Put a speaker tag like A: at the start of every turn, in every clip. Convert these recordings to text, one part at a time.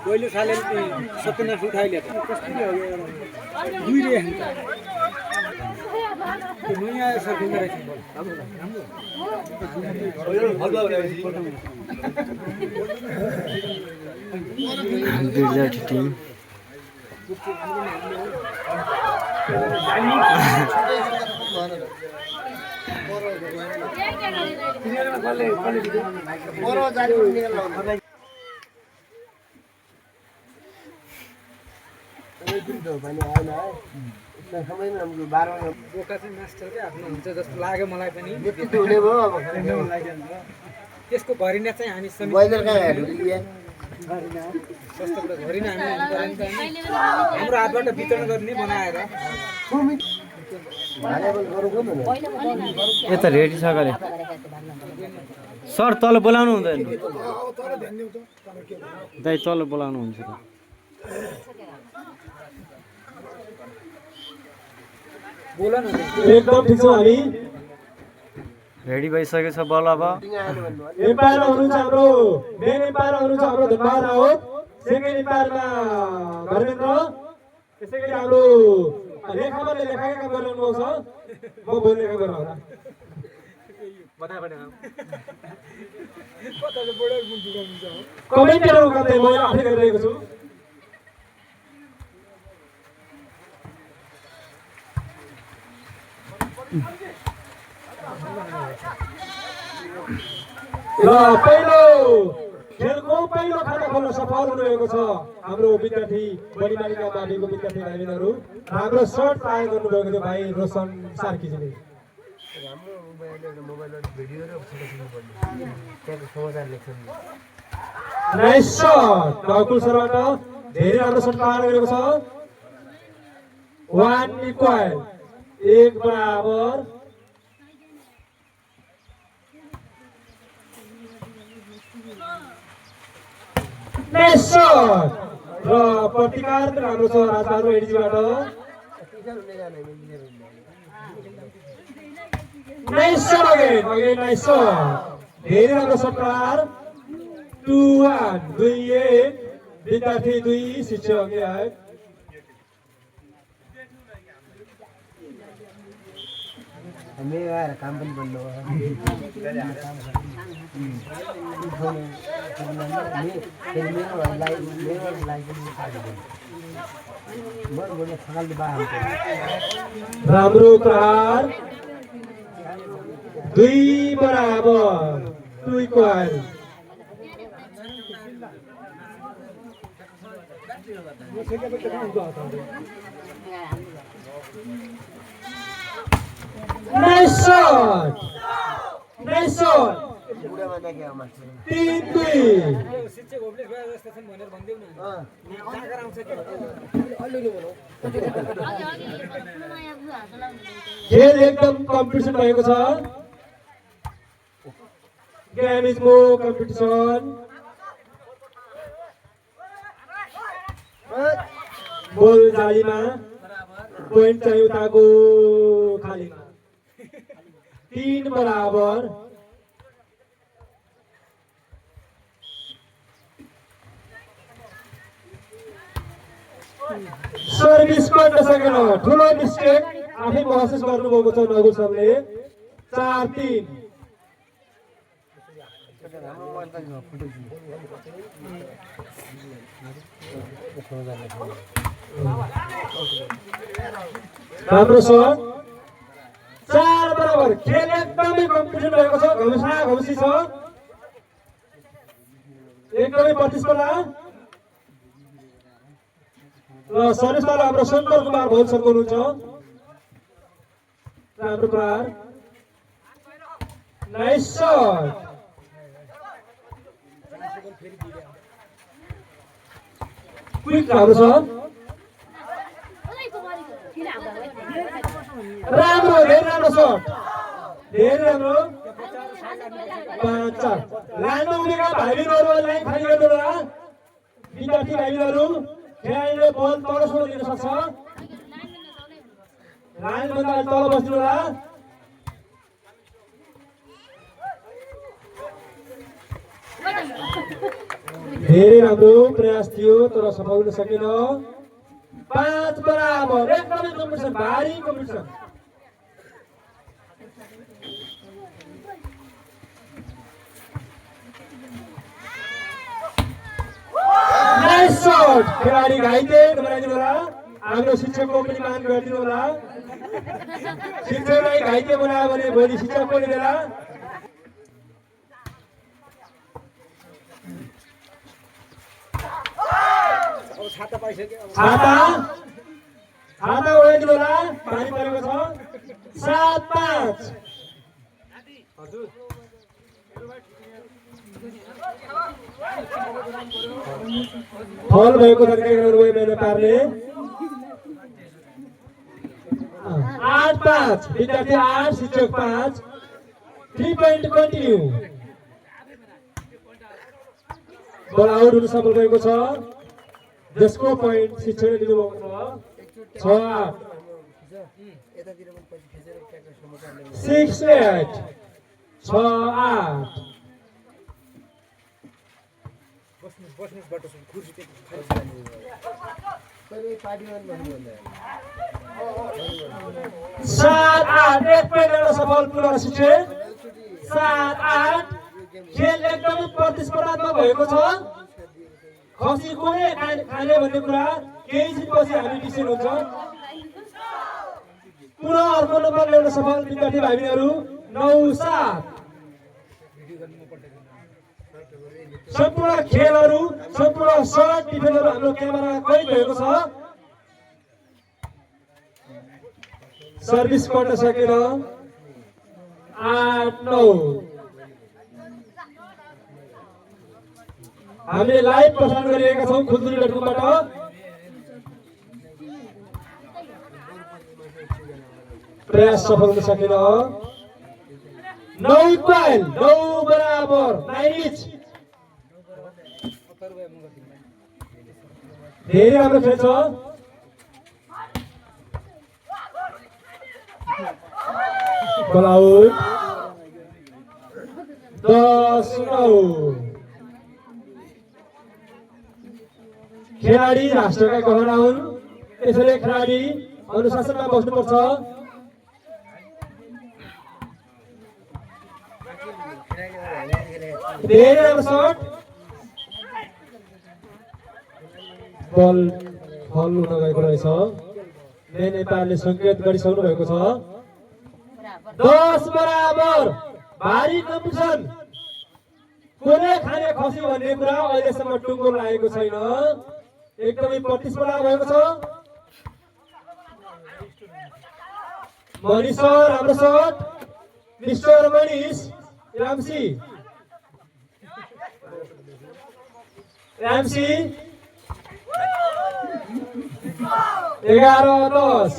A: पहिले साले सपना उठाइले त दुई रे नयाँ सकिँदो रहेछ
B: बिरजाठी टिम
A: बोका चाहिँ मास्टर क्या आफ्नो हुन्छ जस्तो लाग्यो मलाई पनि त्यसको भरिना चाहिँ हामी भरिना हाम्रो हातबाट वितरण गर्ने बनाएर
B: यता रेडी छ गरे सर तल बोलाउनु हुँदैन दाइ तल बोलाउनु हुन्छ त
A: बोला न
C: एकदम ठीक छ हामी
B: रेडी भइसकेको छ बल अब
C: एम्पायर हुनुहुन्छ हाम्रो मेन एम्पायर हुनुहुन्छ हाम्रो धनबाद राउत सेकेन्ड एम्पायरमा धर्मेन्द्र त्यसै गरी हाम्रो रेखाले लेखाएका काम गरिरहनु भएको छ म बोल्ने काम गर्न होला कमेन्टहरू गर्दै म आफै गरिरहेको छु र पहिलो खेलको पहिलो खाता खोल्न सफल हुनुभएको छ हाम्रो विद्यार्थी बढी मालिका माथिको विद्यार्थी भाइबहिनीहरू हाम्रो सर्ट तयार गर्नुभएको थियो भाइ रोशन सार्कीजीले नाइस शट नकुल सरबाट धेरै राम्रो सर्ट तयार गरेको छ 1 इक्वल 1 बराबर नाइस शट र प्रतिकार पनि राम्रो छ राजबहादुर एडीजीबाट nice shot again nice shot धेरै राम्रो शट प्रहार 2-1 2-1 विद्यार्थी 2 शिक्षक अघि आए
D: मेरो आएर काम पनि बन्नु
C: राम्रो प्रहार 2 बराबर 2 इक्वल नाइस शट 3-2
A: शिक्षक होप्लेस भए जस्तो छन् भनेर भन्देऊ न जागर आउँछ
C: खेल एकदम कम्पिटिसन भएको छ game is more competition ball जालीमा पोइन्ट चाहिँ उताको खालीमा 3 बराबर सर्भिस गर्न सकेन ठुलो मिस्टेक आफै महसुस गर्नुभएको छ नगुल सरले 4-3 राम्रो शट 4 बराबर खेल एकदमै कम्पिटिसन भएको छ घमसी छ एकदमै प्रतिस्पर्धा र सर्भिसमा हाम्रो शङ्कर कुमार भोल सर हुनुहुन्छ राम्रो प्रहार नाइस शट क्विक राम्रो छ राम्रो धेरै राम्रो शट धेरै राम्रो 5-4 लाइनमा उडेका भाइबहिनीहरू लाइन खाली गर्नु होला विद्यार्थी भाइबहिनीहरू खेलाडीले बल तल छोड्न दिन सक्छ लाइनभन्दा अलि तल बस्नु होला। धेरै राम्रो प्रयास थियो तर सफल हुन सकेन। 5 बराबर, एकदमै कम्पिटिसन, भारी कम्पिटिसन। नाइस शॉट, खेलाडी घाइते नबनाइदिनु होला। हाम्रो शिक्षकको पनि मान गरिदिनु होला। शिक्षकलाई घाइते बनायो भने भोलि शिक्षकको नि बेला।
A: छाता पाइसक्यो।
C: छाता उडाइदिनु होला, पानी परेको छ। 7-5।
A: हजुर
C: फल भएको नेपालले 8-5, विद्यार्थी 8 शिक्षक 5। 3 पोइन्ट कन्टिन्यू। बल आउट हुन सफल भएको छ, जसको पोइन्ट शिक्षकले दिनुभएको छ। 6-8, 6-8, 6-8।
A: बस्नुस् बाटो कुर्सी चाहिँ खाली
D: पार्टीमा भन्नु
C: 7-8, एक पोइन्ट सफल पुनः शिक्षक। 7-8। खेल एकदमै प्रतिस्पर्धात्मक भएको छ। खसी कोले खाने भन्ने कुरा केही दिनपछि हामी डिसिसन हुन्छ। पुनः अर्को नम्बर ल्याउन सफल विद्यार्थी भाइबहिनीहरू। 9-7। सम्पूर्ण खेलहरू, सम्पूर्ण सर्ट डिफेन्सहरू हाम्रो क्यामेरा कैद भएको छ। सर्भिस गर्न सकेन। 8-9। हामीले लाइभ प्रसारण गरिरहेका छौँ खुल्दुली.com बाट। प्रयास सफल हुन सकेन। 9 पोइन्ट, 9 बराबर, 9 इच। धेरै राम्रो खेल छ। बल आउट। 10-9। खेलाडी राष्ट्रका गहना हुन्, त्यसैले खेलाडी अनुशासनमा बस्नुपर्छ। धेरै राम्रो शट। बल फल हुन गएको रहेछ। नेपालले सङ्केत गरिसक्नु भएको छ। 10 बराबर, भारी कम्पिटिसन। कोले खाने खसी भन्ने कुरा अहिलेसम्म टुङ्गो लागेको छैन। एकदमै प्रतिस्पर्धा भएको छ। मनिष सर, हाम्रो shot. Mister Manish Ramsi 11-10।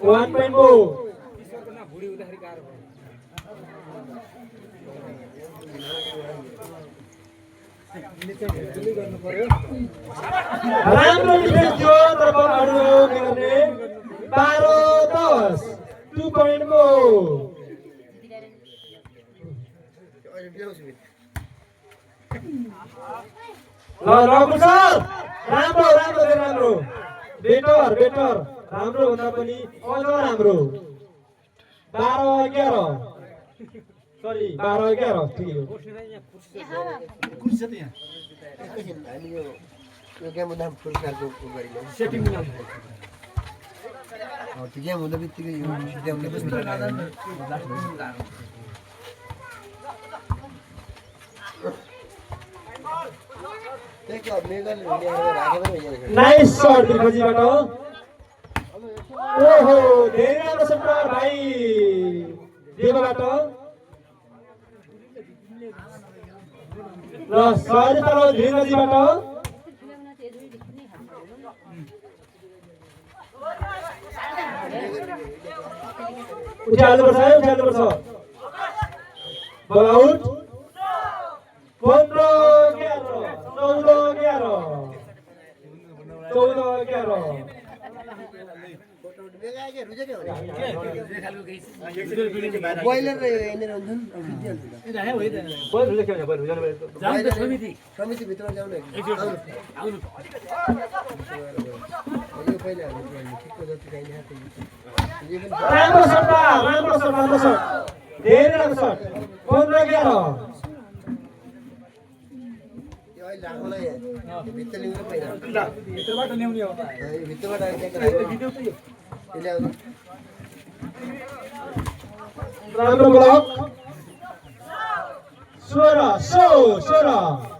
C: 1 point more।
A: भुडी हुँदाखेरि गाह्रो भयो। गर्नु पर्यो।
C: राम्रो डिफेन्स थियो तर बल अड्यो के गर्ने। 12-10। 2 point more। रघु सर, राम्रो राम्रो राम्रो, बेटर राम्रो भन्दा पनि अझ राम्रो। 12-11। सरी 12-11 ठिक हो।
A: कुर्सी छ त यहाँ।
D: हामी यो गेम नाम पुरस्कारको गरिलो
A: सेटिङ नाम।
D: त्यो गेम हुँदा बित्तिकै यो गेमले पनि
C: नाइस शॉट दिलखजीबाट। ओहो, धेरै राम्रो शट भाइ देवबाट। र सहज तल दिलखजीबाट। उठाल्नुपर्छ। बल आउट। 15-11। 14-11।
D: बेगाके रुजेकै हो बोइलर र यहाँनिर हुन्छन् समिति भित्र जाउँ आउनु यो पहिला ठिकको जति चाहिने
C: राम्रो सट धेरै राम्रो सट 15-11
D: यो अहिले राख्नुलाई भित्र ल्याउनु पहिला
A: भित्रबाट ल्याउने हो
D: यो भित्रबाट यसले आउनु
C: राम्रो ब्लक 16-11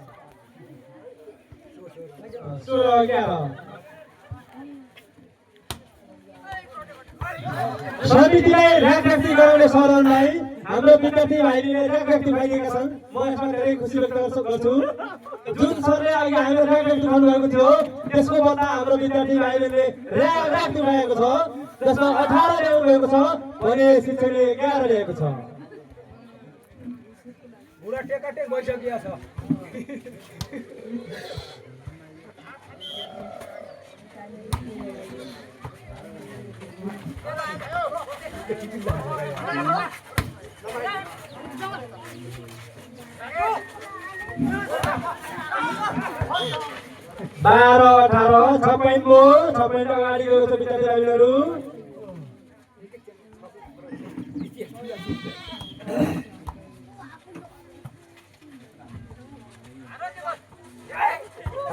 C: समितिलाई राखराखी गराउने सरहरूलाई हाम्रो विद्यार्थी भाइले राखराखी भइदिएका छन् म यसमा धेरै खुसी व्यक्त गर्छु जुन सरले अघि हामीले राखराखी गर्नुभएको थियो त्यसको बदला हाम्रो विद्यार्थी भाइले राखराखी भएको छ जसमा 18 ल्याउनु भएको छ भने शिक्षकले 11 ल्याएको छ
A: बुढा टेकाटेक भइसकिया छ
C: बाह्र 18 6 पोइन्ट अगाडि गएको छ विद्यार्थी भाइहरू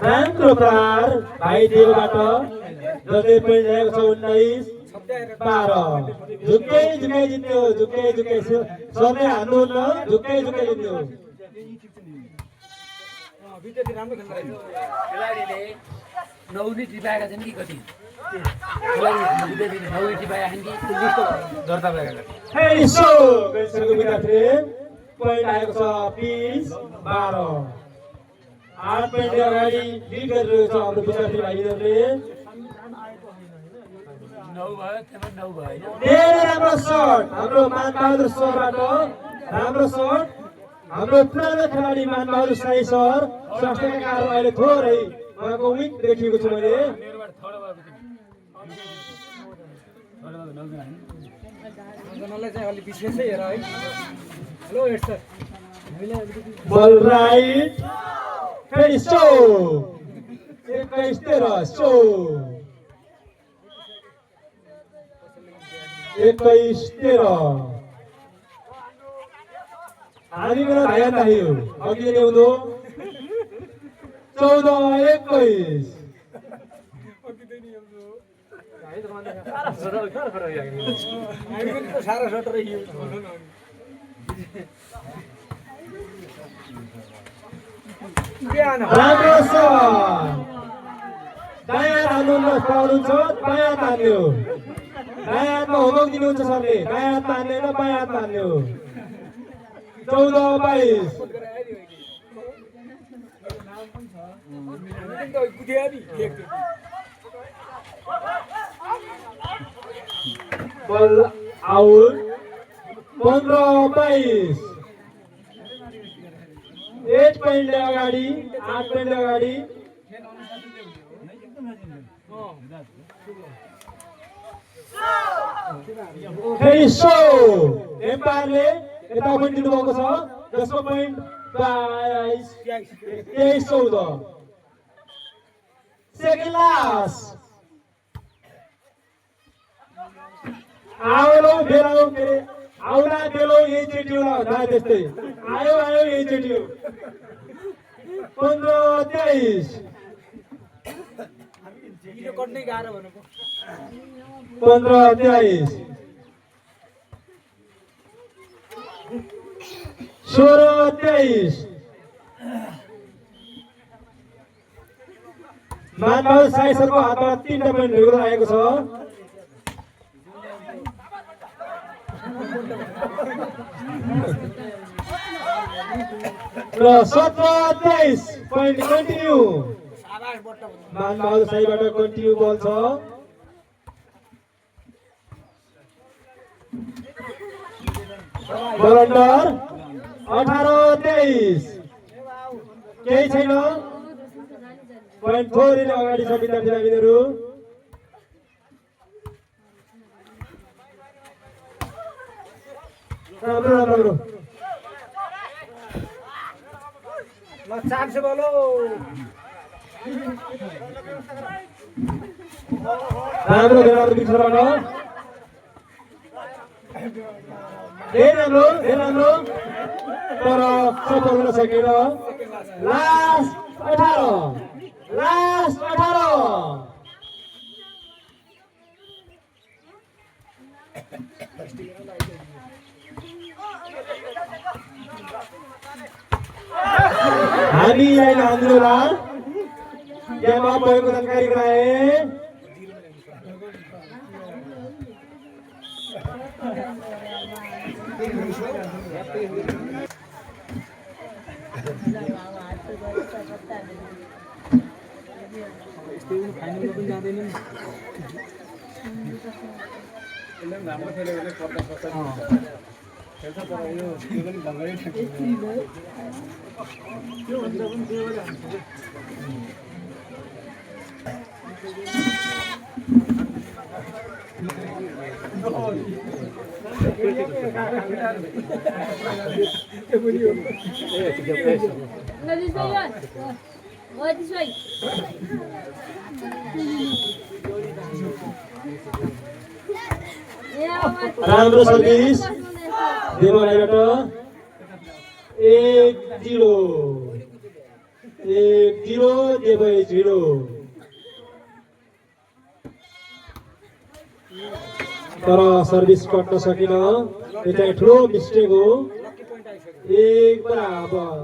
C: राम्रो प्रहार भाइ देवबाट जसले पोइन्ट ल्याएको छ 19-12 झुक्कै जित्यो झुक्कै सरले हान्नुहुन्न झुक्कै जित्यो
A: विद्यार्थी राम्रो खेल्नु
B: खेलाडीले 9 टिपाएका छन् कि कति खेलाडीले 9 टिपाएका छन् कि दर्ता भएका
C: गइसकेको विद्यार्थीले पोइन्ट आएको छ 20-12 8 पोइन्ट अगाडि लिड गरिरहेको छ हाम्रो विद्यार्थी भाइहरूले
B: 9 भयो त्यसमा 9 भयो
C: धेरै राम्रो शट हाम्रो मानबहादुर सरबाट राम्रो शट हाम्रो पुरानो खेलाडी मानबहादुर साई सर स्वास्थ्यका कारण अहिले थोरै उहाँको विक देखिएको छु मैले
A: जनालाई चाहिँ अलि विशेषै हेर है हेलो हेड सर
C: बल राइट फेरि सो 21-13 हामी मेरो भाइ दाइयो अघि ल्याउँदो 14-21
A: सारा सट रहियो
C: राम्रो छ दायाँ हाल्नु पाउनुहुन्छ बायाँ हाल्नु दायाँ हातमा होमवर्क दिनुहुन्छ सरले दायाँ हातमा हाल्दैन बायाँ हातमा हाल्नु 14-22 बल आउट 15-22 8 पोइन्ट अगाडि 8 पोइन्ट अगाडि फेरि सो एम्पायरले यता पोइन्ट दिनुभएको छ जसको पोइन्ट 23-14 सेकेन्ड लास्ट आउलो बेलाउ के आउला बेलो यही चेटी होला भन्दा त्यस्तै आयो यही चेटी हो 15-23
A: यो कट्नै गाह्रो भनेको
C: 15-23 16-23 मानबहादुर साई सरको हातबाट 3 पोइन्ट रेगुलर आएको छ र 17-23 पोइन्ट कन्टिन्यू मानबहादुर साईबाट कन्टिन्यू बल छ बलन्डर 18-23 केही छैन पोइन्ट थोरै अगाडि छ विद्यार्थी भाइहरू राम्रो
A: ल 400 बोलो
C: राम्रो बिचबाट राम्रो तर सफल हुन सकेन लास्ट 18 हामीलाई हामीलाई गेममा भएको जानकारी गराए
A: फाइनलमा पनि जाँदैन एकदम राम्रो खेल्यो भने पर्दा पर्छ खेल्छ तर यो पनि भङ्गै त्यो भन्दा पनि त्यो
C: राम्रो सर्भिस देवबाट 1-0 देवै 0 तर सर्भिस कट्न सकिन एउटा ठुलो मिस्टेक हो 1 बराबर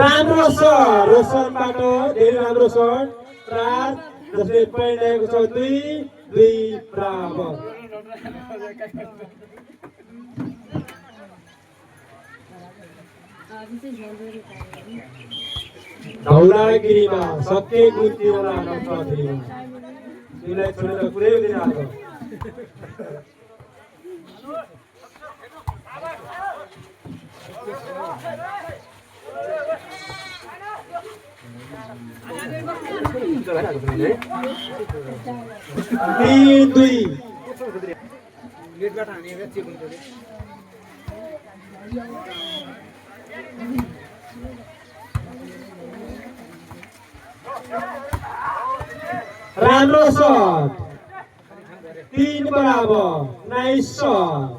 C: राम्रो सर रोशनबाट धेरै राम्रो सर प्रार जसले पॉइन्ट ल्याएको छ 2 बराबर धौलागिरीमा सके गुन्तीवाला नम्बरले तिमीलाई छोडेर पुरै दिन आएको
A: लेटबाट हानेर चेक हुन्छ
C: राम्रो शट 3 बराबर नाइस शट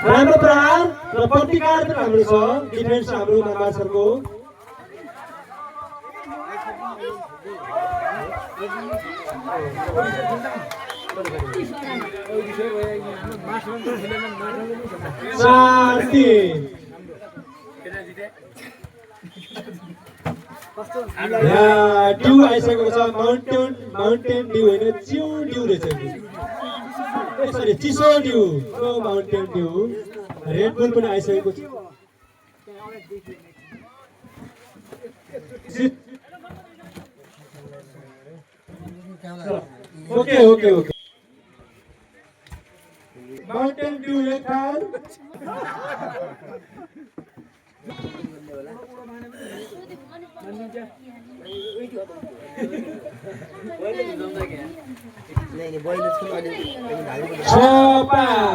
C: राम्रो प्रहार र प्रतिकार पनि राम्रो छ डिफेन्स हाम्रो मार्सलको ड्यू आइसकेको छ माउन्टेन ड्यू होइन चिउ ड्यू रहेछ सरी चिसो due mountain due red bull पनि आइसकेको छ ओके माउन्टेन ड्यू एक थाल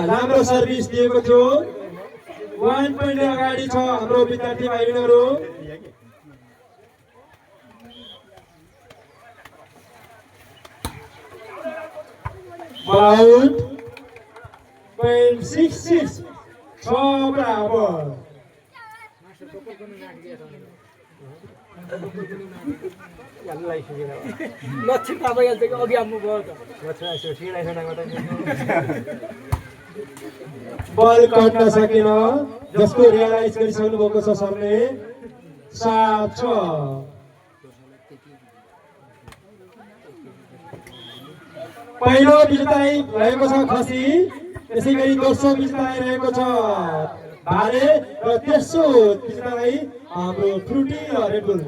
C: राम्रो सर्भिस दिएको थियो 1 पोइन्ट अगाडि छ हाम्रो विद्यार्थी भाइबहिनीहरू आउट 0.66 बराबर
A: लक्ष्य पाइहाल्छ कि अघि आउनु भयो त
C: बल काट्न सकेन जसको रियलाइज गरिसक्नु भएको छ सरले 7-6 पहिलो विजेतालाई रहेको छ खसी, त्यसै गरी दोस्रो विजेतालाई रहेको छ भाले र तेस्रो विजेतालाई हाम्रो फ्रुटी र रेडबुल।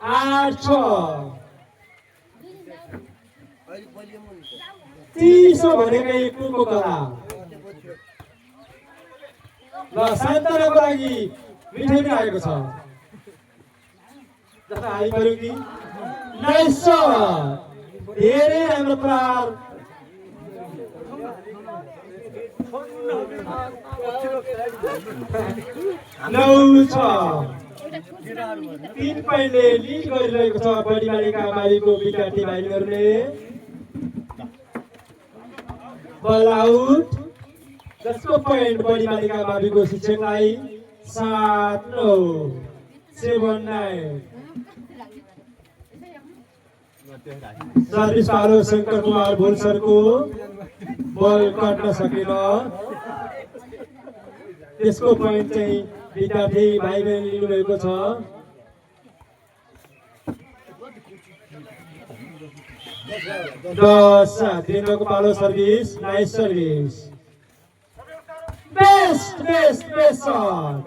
C: 8-6 चिसो भनेकै कुको कला। ल सान्तनाको लागि मिठाई पनि आएको छ, जता हाई गर्यो कि नाइस शट, धेरै राम्रो प्रहार। 9-6 3 पोइन्टले लिड गरिरहेको छ बडी बालिका माविको विद्यार्थी भाइहरूले। बल आउट, जसको पोइन्ट बडी बालिका माविको शिक्षकलाई 7-9 7-9। सर्भिस पालो शङ्कर कुमार भोलसरको बल काट्न सकेन, त्यसको पोइन्ट चाहिँ विद्यार्थी भाइ बहिनी लिनुभएको छ। दिनको पालो service, nice service, best best best shot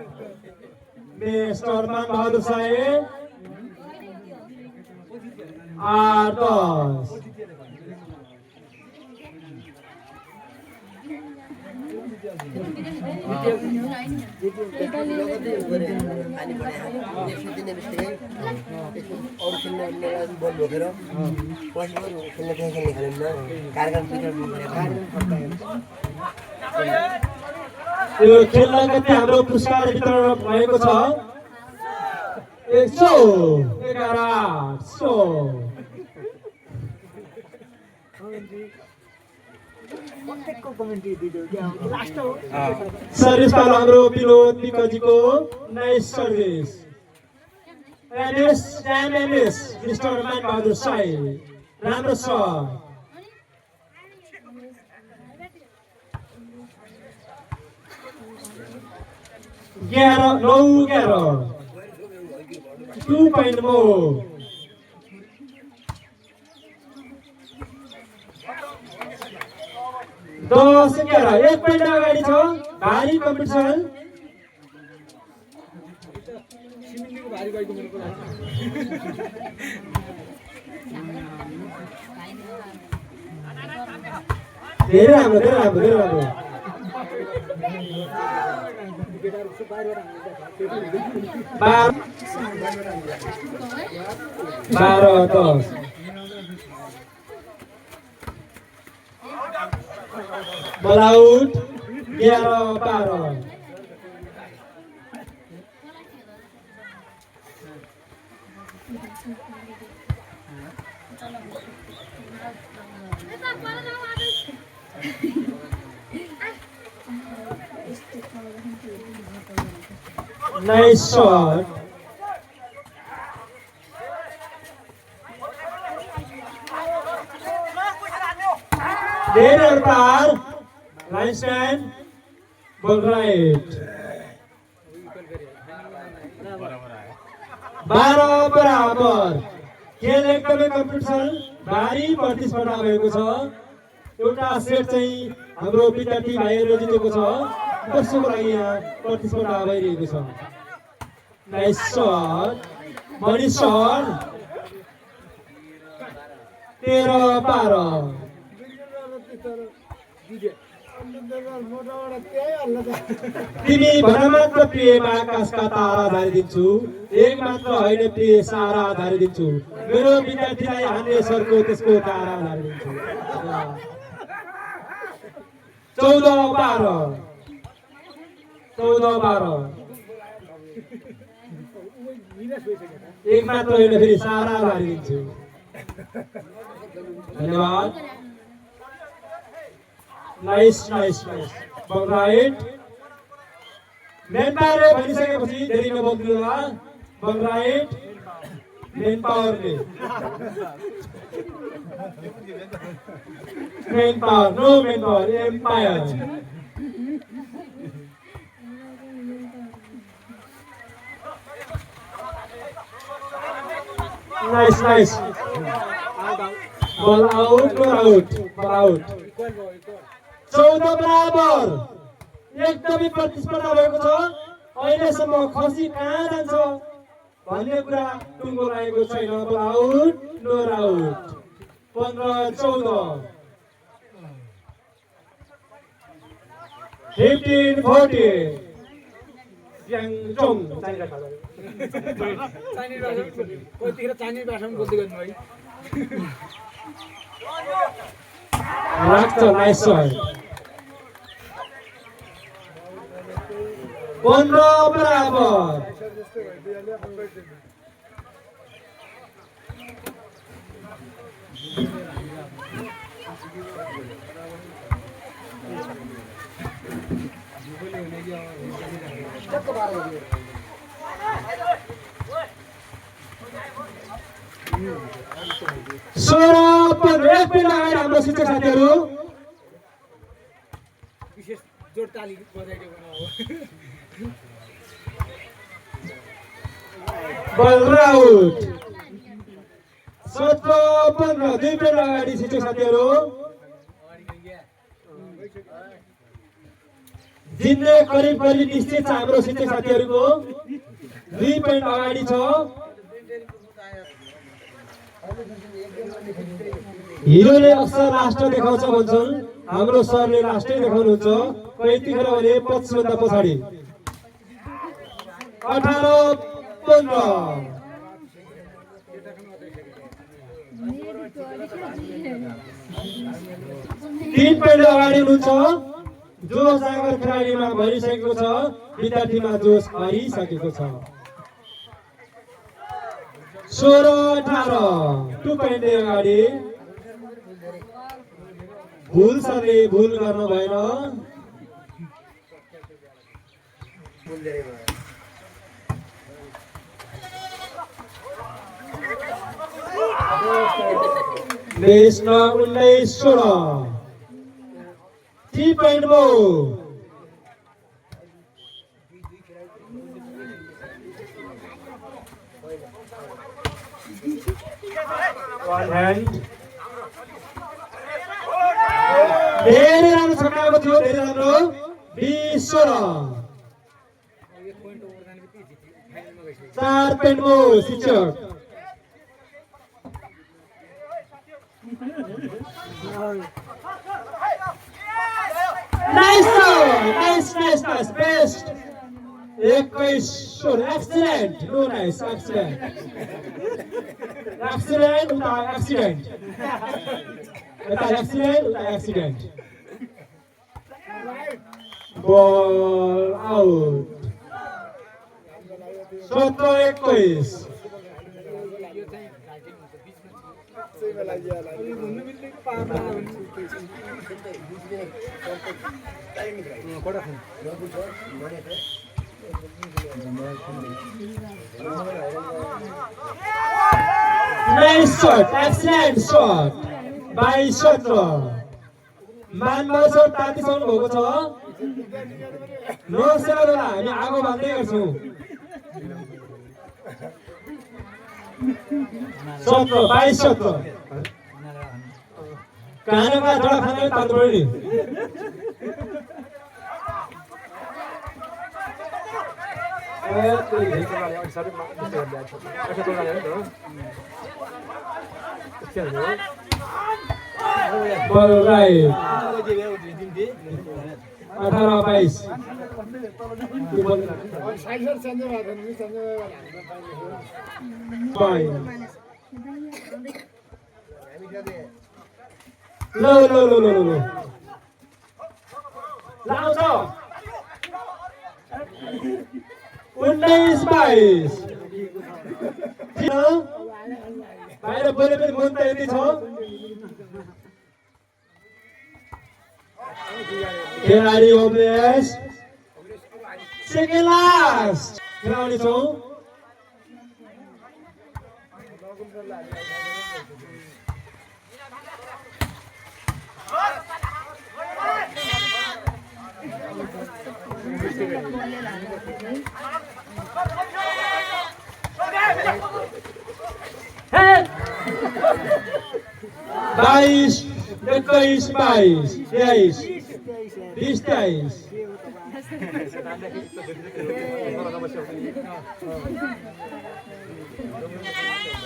C: mister Arman Bahadur साहेब। 8-10 यो खेललाई कति हाम्रो पुरस्कार वितरण भएको छ। 111 सर्भिस पालो हाम्रो Vinod विकजीको nice service. Mister Arman Bahadur साहेब, राम्रो शट। 9-11 2 point more. 10-11 1 पोइन्ट अगाडि छ। भारी कम्पिटिसन। धेरै राम्रो 12-10 बल आउट। 11-12 nice shot. धेरै पार, लाइन स्ट्यान्ड, बल राइट। 12 बराबर। खेल एकदमै कम्पिटिसन, भारी प्रतिस्पर्धा भएको छ। एउटा सेट चाहिँ हाम्रो विद्यार्थी भाइहरूले जितेको छ, दोस्रोको लागि यहाँ प्रतिस्पर्धा भइरहेको छ। Nice shut, money shut. 13-12 तिमी भन मात्र प्रिय आकाशका तारा झारिदिन्छु, एक मात्र होइन प्रिय सारा झारिदिन्छु, मेरो विद्यार्थीलाई हान्ने सरको त्यसको तारा झारिदिन्छु। 14-12 एक मात्र होइन फेरि सारा झारिदिन्छु। धन्यवाद। Nice ball right. मेन पावरले भनिसकेपछि धेरै नबोल्नु होला। बल राइट मेन पावरले। Main power no main power umpire. Nice ball out no out ball out 14 बराबर एकदमै प्रतिस्पर्धा भएको छ अहिलेसम्म खसी कहाँ जान्छ भन्ने कुरा टुङ्गो लागेको छैन बल आउट नो आउट 15-14 15-14 याङचोङ लाग्छ नाइस शट 15 बराबर हाम्रो शिक्षक साथीहरू
A: विशेष जोड ताली बजाइदियो
C: बल आउट 17-15 दुई मिनट अगाडि शिक्षक साथीहरू जित्ने करिब करिब निश्चित छ हाम्रो शिक्षक साथीहरूको 2 पोइन्ट अगाडि छ हिरोले अक्सर लास्ट देखाउँछ भन्छन् हाम्रो सरले लास्टै देखाउनुहुन्छ यतिखेर भने 25 भन्दा पछाडि 18-15 3 पोइन्ट अगाडि हुनुहुन्छ जोस जागर खेलाडीमा भरिसकेको छ विद्यार्थीमा जोस हरिसकेको छ 16-18 2 पोइन्ट अगाडि भुल सरले भुल गर्नु भएन देश 19-16 3 पोइन्ट मो one hand धेरै राम्रो छक्काको थियो धेरै राम्रो 20-16 4 पोइन्ट मो शिक्षक nice best 21 shot excellent no nice accident उता accident ball out 17-21 Nice shot, excellent shot by Shatra. Man Bahadur तातिसक्नु भएको छ नमस्कार हामी आगो बाल्दै गर्छौं 17 कानका जडा खाने तातो नि ball right 18-22 No. Langsung. 19-22. बाहिर बोले पनि मन त यति छ खेलाडी अभ्यास सेकेन्ड लास्ट खेलाउने छौं 22, 21, 22, 23, 20, 23.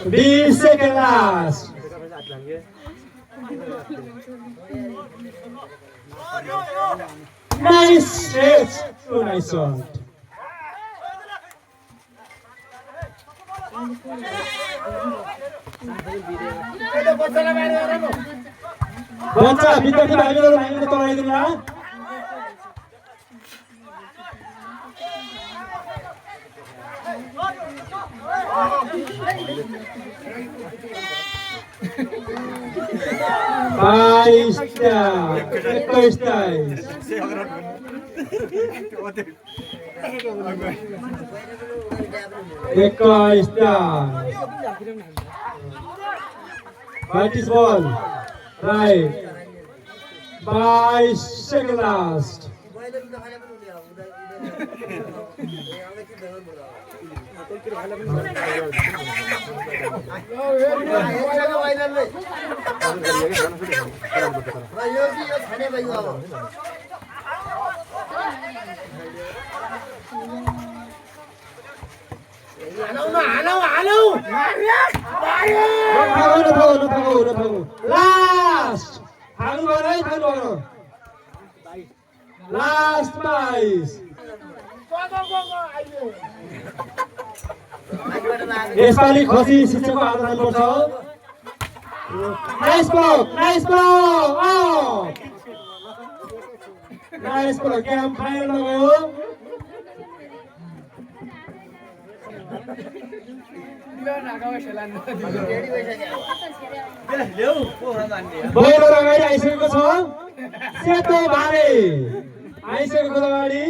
C: 20 seconds last. Nice hit. Oh, nice shot. बच्चा विद्यार्थी भाइहरू लाइनले तराइदिनु होला बाइस 21 Practice ball, right, 5 seconds last. Last. Last prize. यसपालि खसी शिक्षकको हात राख्नुपर्छ nice block nice block game फाइनलमा गयो बल अगाडि आइसकेको छ सेतो भाले आइसकेको अगाडि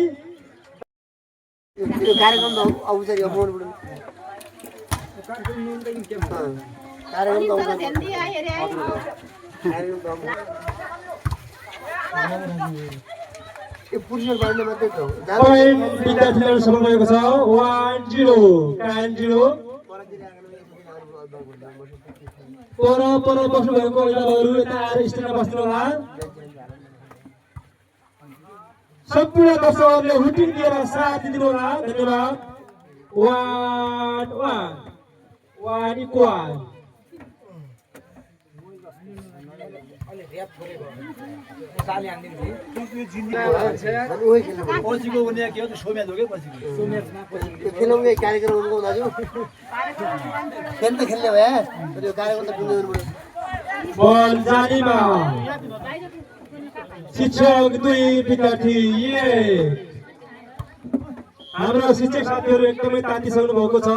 D: यो कार्यक्रम त आउँछ यो फोनबाट कार्यक्रम त यो पुरुषहरू बाँड्ने मात्रै त हो
C: विद्यार्थीहरू सफल भएको छ 1-0 पर बस्नु भएको अभिभावकहरू यता आएर स्टेजमा बस्नु होला सम्पूर्ण दर्शकहरूले हुटिङ दिएर साथ दिनु होला धन्यवाद 1 equal
D: खेल्ने कार्यक्रम हुनुको दाजु खेल त खेल्ने भए तर यो कार्यक्रम त पुग्नु
C: बल जालीमा शिक्षक 2 विद्यार्थी 1 हाम्रो शिक्षक साथीहरू एकदमै तातिसक्नु भएको छ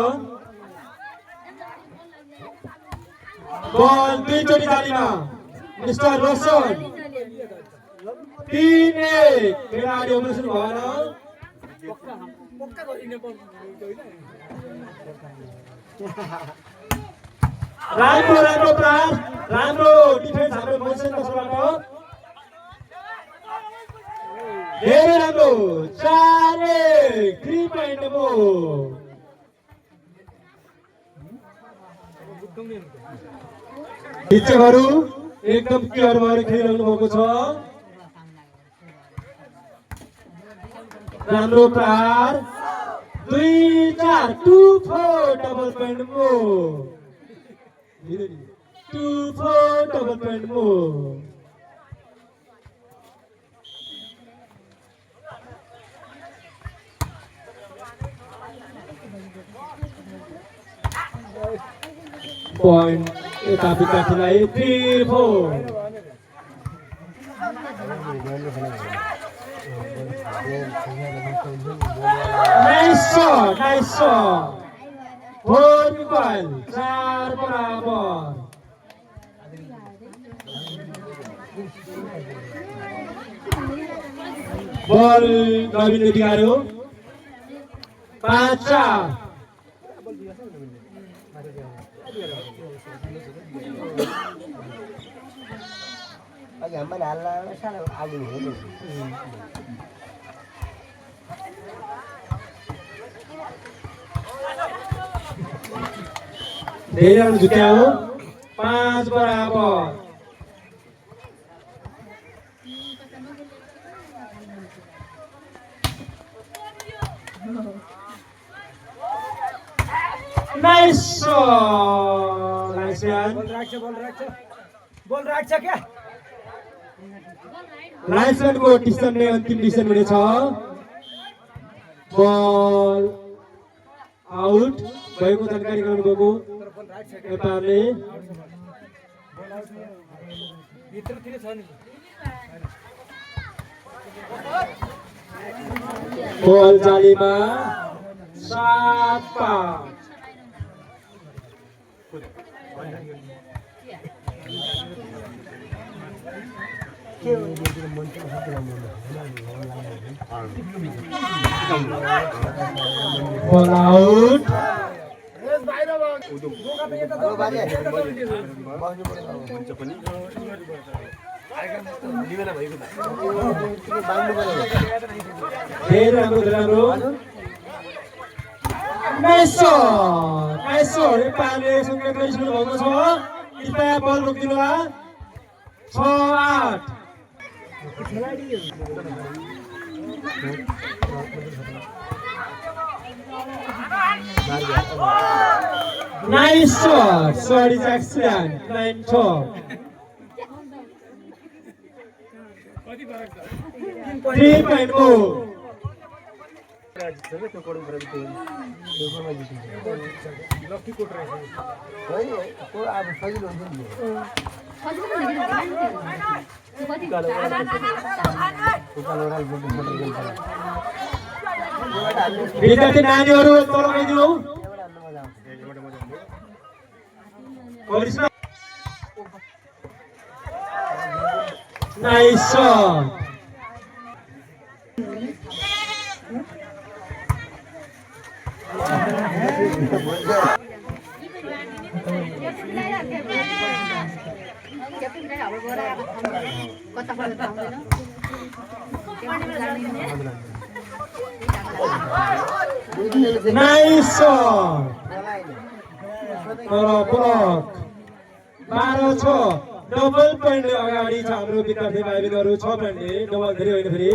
C: बल 2 चोटी जालीमा मिस्टर रोशन 3-1 खेलाडी अग्रसर भएर राम्रो प्रयास राम्रो डिफेन्स हाम्रो पोजिसन तर्फबाट धेरै राम्रो 4-1 3 पोइन्ट शिक्षकहरू एकदम क्लियर भएर खेलिरहनु भएको छ राम्रो प्रहार 2-4 2-4 double point move 2-4 double point move point eta विद्यार्थीलाई 3-4 nice shot 4 equal 4 बराबर बल रविन्द्र दिगारो 5-4
D: अघि हामीले हाल्ला सानो आगो हो
C: धेरै रन जित्यो 5 बराबर नाइस नाइस यार
A: बोल राख्छ क्या
C: लाइन्सम्यानको डिसिजनले अन्तिम डिसिजन हुनेछ बल आउट भएको जानकारी गराउनुभएको नेपालले
A: भित्रतिर छ नि
C: बल जालीमा 7-5 बल आउट धेरै राम्रो नाइस नेपालले सङ्केतले सुरु भएको छ कृपया बल रोकिदिनु होला 6-8 Nice shot. Sorry, Jackson. 9-4. 3.0. विद्यार्थी नानीहरू तल गइदिनु nice shot nice shot block 12-6 double पोइन्टले अगाडि छ हाम्रो विद्यार्थी भाइबहिनीहरू 6 पोइन्टले डबल धेरै होइन फेरि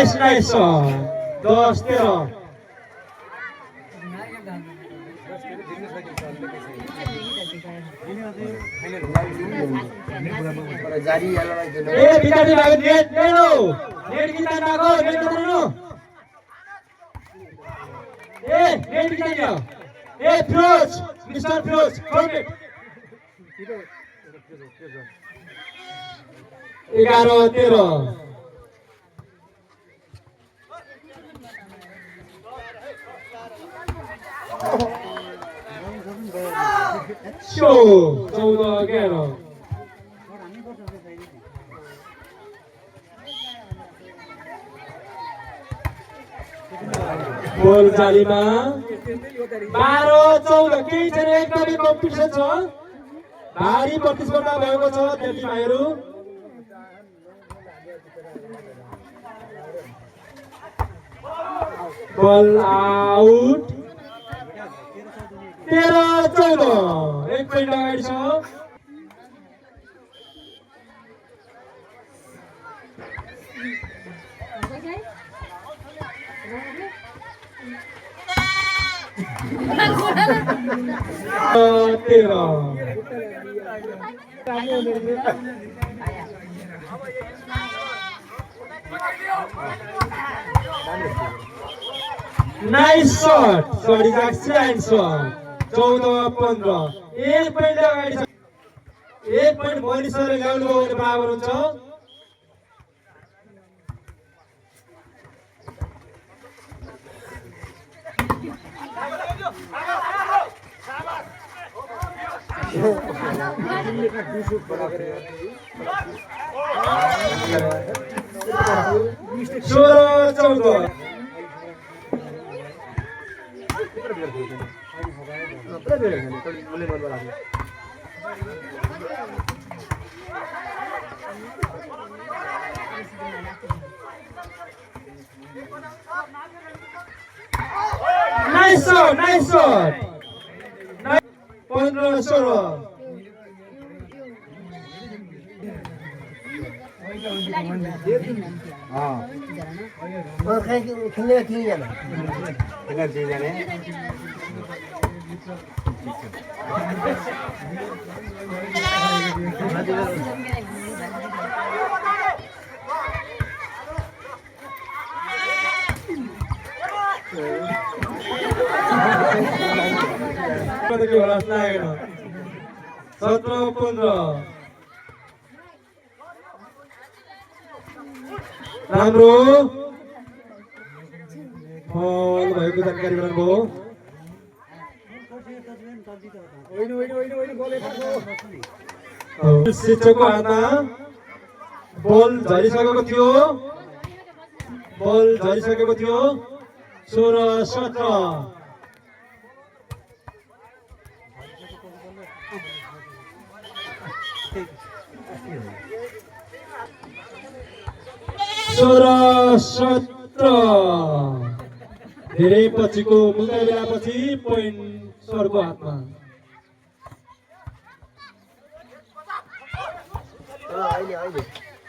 C: नाइस 10-13 विद्यार्थी भाइ नेट किता नागो नेट गर्नु नेट किता फिरोज मिस्टर फिरोज फर्मेट 11-13 शो 14-11 बल जालीमा 12-14 केही छैन एकदमै कम्पिटिसन छ भारी प्रतिस्पर्धा भएको छ विद्यार्थी भाइहरू बल आउट 13-14 एक पोइन्ट अगाडि छ तेह्र nice shot sorry excellent shot 14-15 एक पॉइन्ट अगाडि छ एक पॉइन्ट मनिसले ल्याउनु भयो भने बराबर हुन्छ Nice shot, nice shot. 15-16.
D: खेल्ने तिनजना
C: के होला लागेन 17-15 राम्रो फल भएको जानकारी गराउनुभयो शिक्षकको हातमा बल झरिसकेको थियो 16-17 16-17 धेरै पछिको मुकाबलापछि पोइन्ट सरको हातमा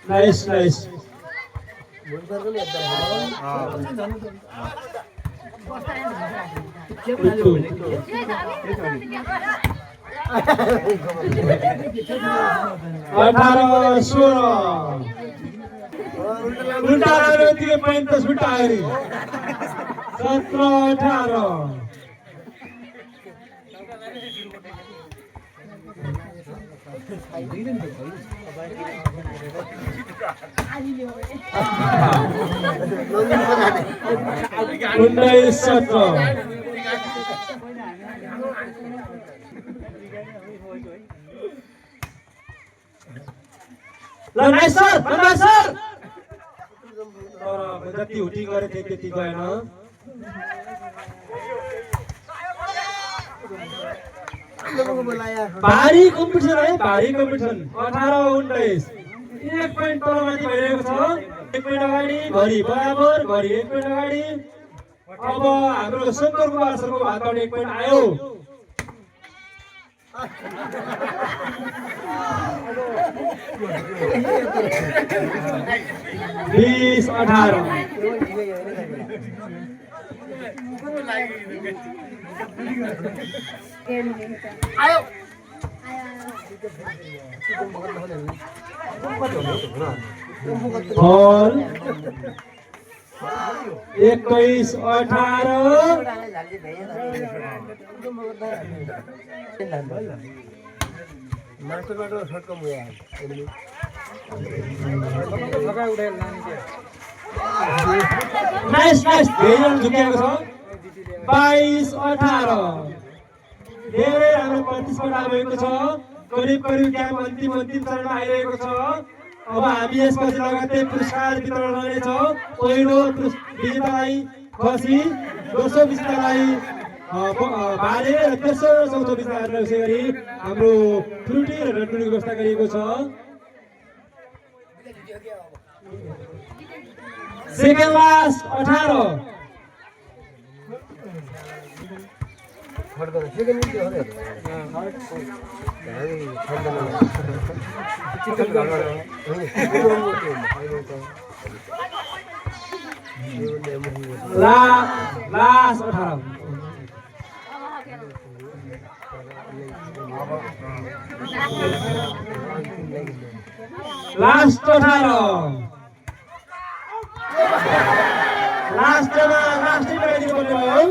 C: नाइस नाइस उल्टा लाग्यो पोइन्ट त छुट्टायो 17-18 जति हुटी गरे थिए त्यति गएन भारी कम्पिटिसन है भारी कम्पिटिसन 18-19 एक पोइन्ट तलमाथि भइरहेको छ एक पोइन्ट अगाडि घरि बराबर घरि एक पोइन्ट अगाडि अब हाम्रो शङ्कर कुमार सरको हातबाट एक पोइन्ट आयो बीस 18
D: आयो
C: बल 21-18 नाइस नाइस धेरै झुकेको छ 22-18 धेरै राम्रो प्रतिस्पर्धा भएको छ करिब क्याम्प अन्तिम चरणमा आइरहेको छ अब हामी यसपछि लगातार पुरस्कार वितरण गर्नेछौँ पहिलो विजेतालाई खसी दोस्रो विजेतालाई भाले र तेस्रो र चौथो विजेताहरूलाई यसै गरी हाम्रो फ्रुटी र रटुनीको व्यवस्था गरिएको छ सेकेन्ड लास्ट 18 लास्ट 18 लास्ट 18 लास्टमा लास्टै लगाइदिनु पर्ने भयो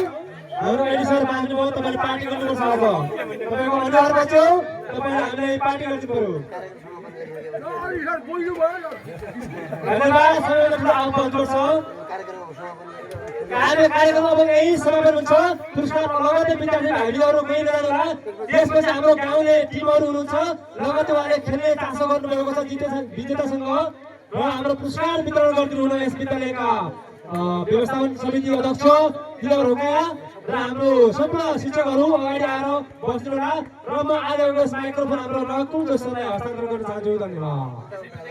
C: हाम्रो एडी सर बाँच्नुभयो तपाईँले पार्टी गर्नुपर्छ अब तपाईँको अनुहार बच्यो तपाईँले हामीलाई पार्टी गर्नु पर्यो धन्यवाद सबैजना आउनुपर्छ कार्यक्रम अब यही समापन हुन्छ पुरस्कारमा लगतै विद्यार्थीहरू केही नजानुहोला त्यसपछि हाम्रो गाउँले टिमहरू हुनुहुन्छ लगतै उहाँले खेल्ने चासो गर्नुभएको छ विजेतासँग र हाम्रो पुरस्कार वितरण गरिदिनु हुन यस विद्यालयका व्यवस्थापन समिति अध्यक्ष दिलबर रोकाया र हाम्रो सम्पूर्ण शिक्षकहरू अगाडि आएर बस्नु होला र म आजको माइक्रोफोन हाम्रो नकुल जोशीलाई हस्तान्तरण गर्न चाहन्छु धन्यवाद।